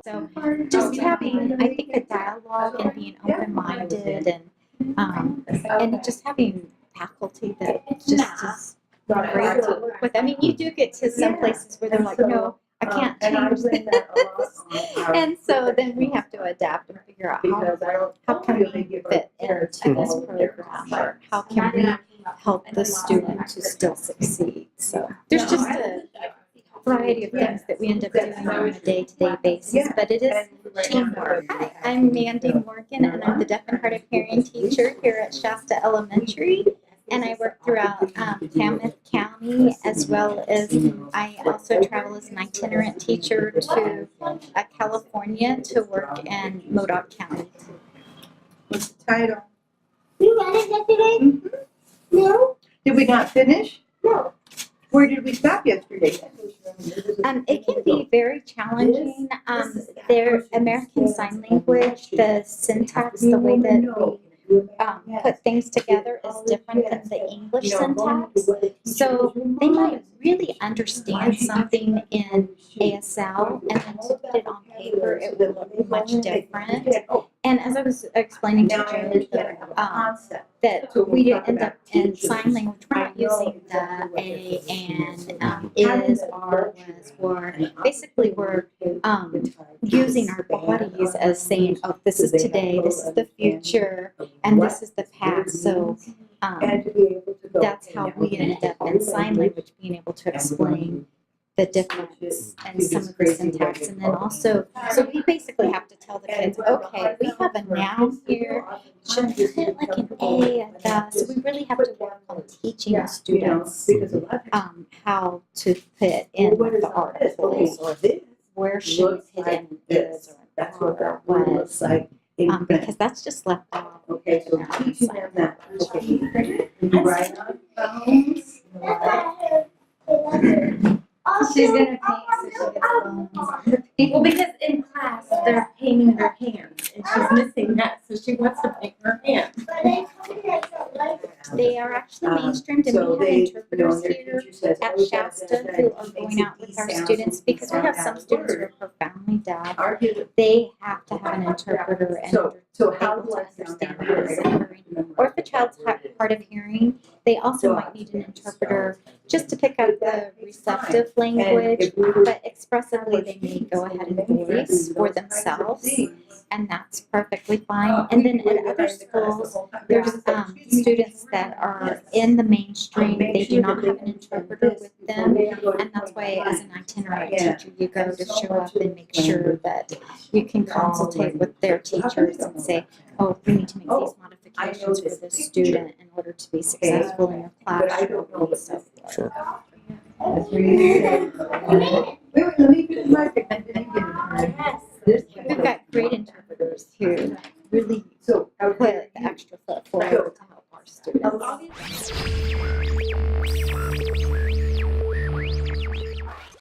So just having, I think, a dialogue and being open-minded and just having faculty that just is great to work with. I mean, you do get to some places where they're like, no, I can't change this. And so then we have to adapt and figure out how can we fit into this program, or how can we help the student to still succeed. So there's just a variety of things that we end up doing on a day-to-day basis, but it is teamwork. Hi, I'm Mandy Morgan, and I'm the deaf and hard of hearing teacher here at Shasta Elementary. And I work throughout Klamath County, as well as I also travel as an itinerant teacher to California to work in Modoc County. What's the title? You read it yesterday? Mm-hmm. No. Did we not finish? No. Where did we stop yesterday? It can be very challenging. Their American Sign Language, the syntax, the way that we put things together is different than the English syntax. So they might really understand something in ASL, and then to put it on paper, it will look much different. And as I was explaining to Jared, that we end up in sign language, we're not using the A and is, are, was, were. Basically, we're using our bodies as saying, oh, this is today, this is the future, and this is the past. So that's how we end up in sign language, being able to explain the difference and some of the syntax. And then also, so we basically have to tell the kids, okay, we have a noun here, should we put like an A at that? So we really have to work on teaching the students how to put in like the articles, or where should we put in an is or an are or was, because that's just left out. Okay, so teach them that. Okay. Right on phones. She's gonna paint so she gets bones. Well, because in class they're painting their hands, and she's missing that, so she wants to paint her hands. They are actually mainstreamed, and we have interpreters here at Shasta who are going out with our students, because we have some students who are profoundly deaf. They have to have an interpreter, and So they're how able do to I sound understand that? what is occurring. Or if a child's hard of hearing, they also might need an interpreter just to pick up the receptive language, but expressively they may go ahead and voice for themselves, and that's perfectly fine. And then at other schools, there's students that are in the mainstream, they do not have an interpreter with them, and that's why as an itinerant teacher, you go to show up and make sure that you can consultate with their teachers and say, oh, we need to make these modifications for this student in order to be successful in your classroom and so forth. Sure. Wait, let me get my picture. We've got great interpreters who really put the extra foot forward to help our students.